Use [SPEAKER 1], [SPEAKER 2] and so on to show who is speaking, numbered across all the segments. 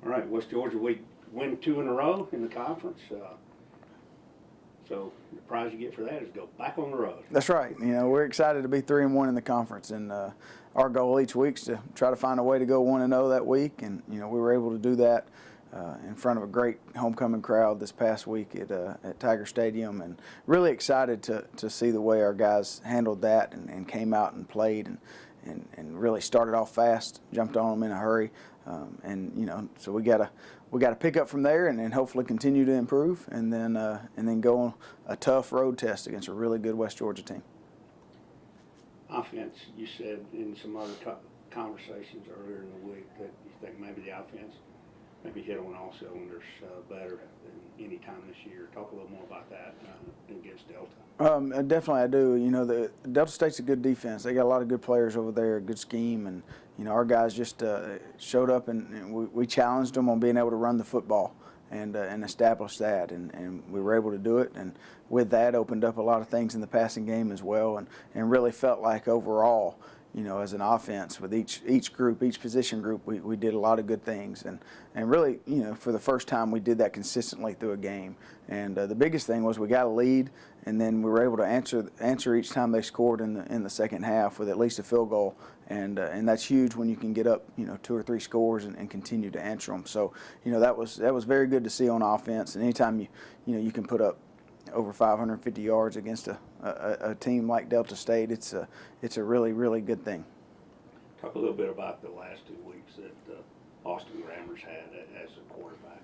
[SPEAKER 1] All right, West Georgia, we win 2 in a row in the conference. So the prize you get for that is go back on the road.
[SPEAKER 2] That's right. You know, we're excited to be 3-1 in the conference, and our goal each week is to try to find a way to go 1-0 that week. And you know, we were able to do that in front of a great homecoming crowd this past week at Tiger Stadium, and really excited to see the way our guys handled that and came out and played and really started off fast, jumped on them in a hurry, and you know, so we got to pick up from there and hopefully continue to improve, and then go on a tough road test against a really good West Georgia team.
[SPEAKER 1] Offense, you said in some other conversations earlier in the week that you think maybe the offense maybe hit on all cylinders better than any time this year. Talk a little more about that against Delta.
[SPEAKER 2] Definitely I do. You know, the Delta State's a good defense. They got a lot of good players over there, a good scheme, and you know, our guys just showed up and we challenged them on being able to run the football and establish that, and we were able to do it, and with that opened up a lot of things in the passing game as well, and really felt like overall, you know, as an offense with each group, each position group, we did a lot of good things, and really, you know, for the first time we did that consistently through a game. And the biggest thing was we got a lead, and then we were able to answer each time they scored in the second half with at least a field goal, and that's huge when you can get up, you know, 2 or 3 scores and continue to answer them. So, you know, that was very good to see on offense. And anytime you can put up over 550 yards against a team like Delta State, it's a really good thing.
[SPEAKER 1] Talk a little bit about the last 2 weeks that Austin Grammer's had as a quarterback.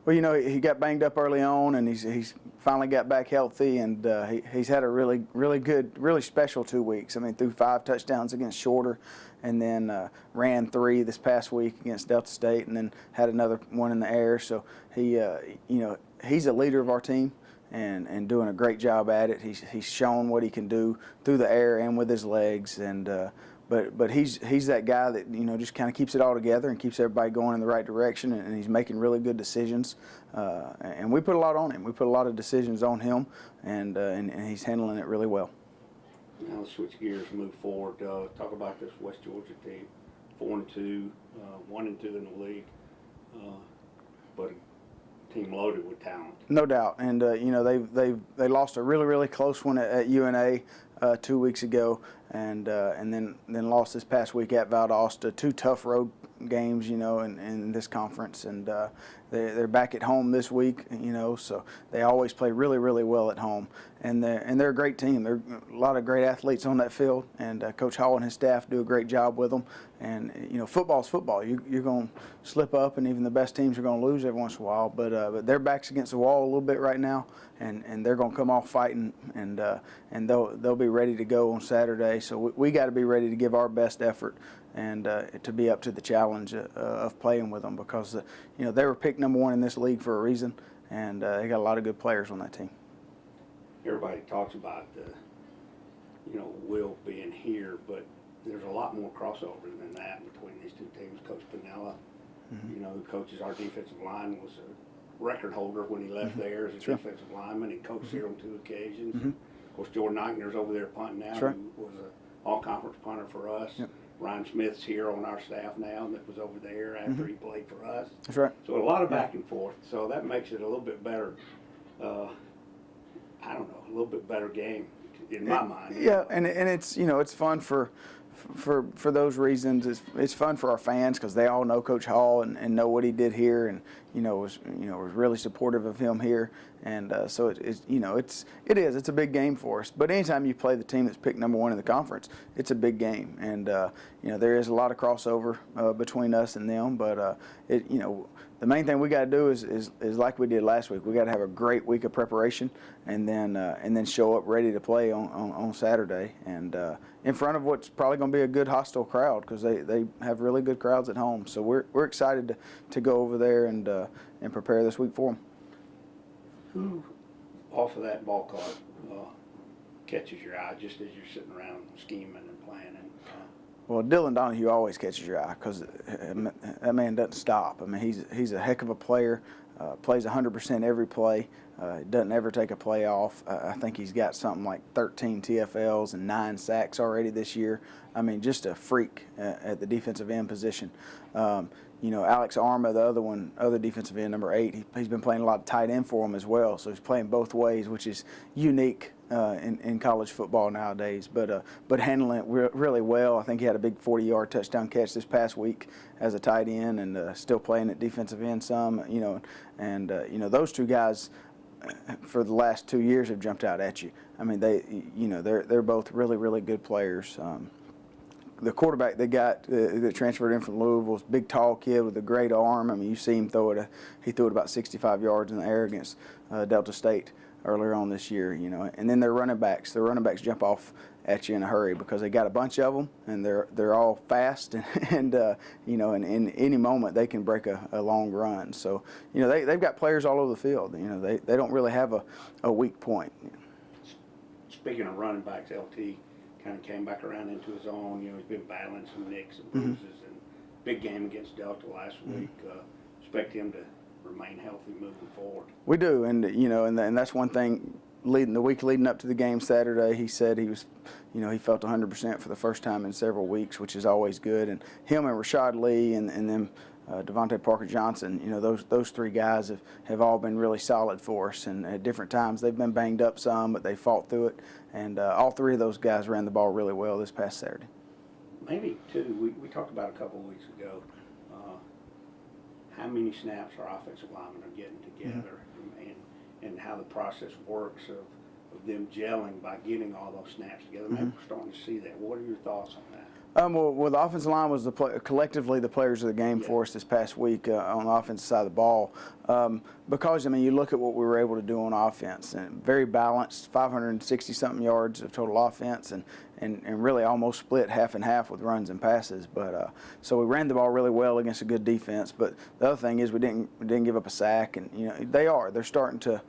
[SPEAKER 2] Well, you know, he got banged up early on, and he's finally got back healthy, and he's had a really good, really special 2 weeks. I mean, threw 5 touchdowns against Shorter, and then ran 3 this past week against Delta State, and then had another one in the air. So he, you know, he's a leader of our team, and doing a great job at it. He's shown what he can do through the air and with his legs, and but he's that guy that, you know, just kind of keeps it all together and keeps everybody going in the right direction, and he's making really good decisions. And we put a lot on him. We put a lot of decisions on him, and he's handling it really well.
[SPEAKER 1] Now let's switch gears and move forward. Talk about this West Georgia team, 4-2, 1-2 in the league, but a team loaded with talent.
[SPEAKER 2] No doubt, and you know, they lost a really close one at UNA 2 weeks ago, and then lost this past week at Valdosta. 2 tough road games, you know, in this conference, and they're back at home this week, you know, so they always play really well at home, and they're a great team. There are a lot of great athletes on that field, and Coach Hall and his staff do a great job with them. And you know, football's football. You're going to slip up, and even the best teams are going to lose every once in a while. But their back's against the wall a little bit right now, and they're going to come off fighting, and they'll be ready to go on Saturday. So we got to be ready to give our best effort and to be up to the challenge of playing with them, because you know, they were picked #1 in this league for a reason, and they got a lot of good players on that team.
[SPEAKER 1] Everybody talks about you know, Will being here, but there's a lot more crossover than that between these 2 teams. Coach Pinella, you know, who coaches our defensive line, was a record holder when he left there as a defensive lineman. He coached here on 2 occasions. Of course, Jordan Eichner's over there punting now, who was an all-conference punter for us. Yep. Ryan Smith's here on our staff now, that was over there after he played for us.
[SPEAKER 2] That's right.
[SPEAKER 1] So a lot of back and forth. So that makes it a little bit better, I don't know, a little bit better game in my mind.
[SPEAKER 2] Yeah, and it's, you know, it's fun for those reasons. It's fun for our fans, because they all know Coach Hall and know what he did here, and you know, was really supportive of him here, and so it's a big game for us. But anytime you play the team that's picked #1 in the conference, it's a big game, and you know, there is a lot of crossover between us and them. But you know, the main thing we got to do is like we did last week. We got to have a great week of preparation, and then show up ready to play on Saturday, and in front of what's probably going to be a good hostile crowd, because they have really good crowds at home. So we're excited to go over there and prepare this week for them.
[SPEAKER 1] Who off of that ball card catches your eye just as you're sitting around scheming and planning?
[SPEAKER 2] Well, Dylan Donahue always catches your eye because that man doesn't stop. I mean, he's a heck of a player. Plays 100% every play. Doesn't ever take a play off. I think he's got something like 13 TFLs and 9 sacks already this year. I mean, just a freak at the defensive end position. Alex Arma, the other defensive end, number 8, he's been playing a lot of tight end for him as well. So he's playing both ways, which is unique in college football nowadays. But handling it really well. I think he had a big 40-yard touchdown catch this past week as a tight end, and still playing at defensive end some. Those two guys for the last 2 years have jumped out at you. I mean, they're both really, really good players. The quarterback they got that transferred in from Louisville's big, tall kid with a great arm. I mean, you see him he threw it about 65 yards in the air against Delta State earlier on this year. And then their running backs jump off at you in a hurry because they got a bunch of them, and they're all fast, and in any moment they can break a long run. So they've got players all over the field. They don't really have a weak point.
[SPEAKER 1] Speaking of running backs, LT kind of came back around into his own. He's been battling some nicks and bruises, and big game against Delta last week. Expect him to remain healthy moving forward.
[SPEAKER 2] We do, and and that's one thing. The week leading up to the game Saturday, he said he was, he felt 100% for the first time in several weeks, which is always good. And him and Rashad Lee and then Devontae Parker Johnson, those 3 guys have all been really solid for us. And at different times they've been banged up some, but they fought through it. And all 3 of those guys ran the ball really well this past Saturday.
[SPEAKER 1] Maybe too. We talked about a couple of weeks ago how many snaps our offensive linemen are getting together, and how the process works of them gelling by getting all those snaps together. Maybe we're starting to see that. What are your thoughts on that?
[SPEAKER 2] Well, the offensive line was collectively the players of the game for us this past week on the offensive side of the ball. Because, you look at what we were able to do on offense, and very balanced, 560-something yards of total offense, and really almost split half and half with runs and passes. But so we ran the ball really well against a good defense. But the other thing is we didn't give up a sack, and they're starting to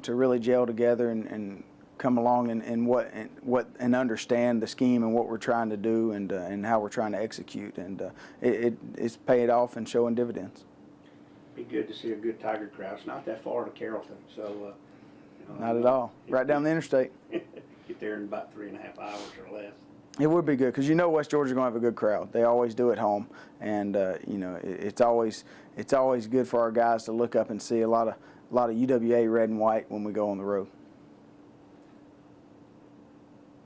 [SPEAKER 2] really gel together and come along and understand the scheme and what we're trying to do and how we're trying to execute, and it's paid off and showing dividends.
[SPEAKER 1] Be good to see a good Tiger crowd. It's not that far to Carrollton, so
[SPEAKER 2] not at all. Right down the interstate.
[SPEAKER 1] Get there in about 3.5 hours or less.
[SPEAKER 2] It would be good because West Georgia's going to have a good crowd. They always do at home, and it's always good for our guys to look up and see a lot of UWA red and white when we go on the road.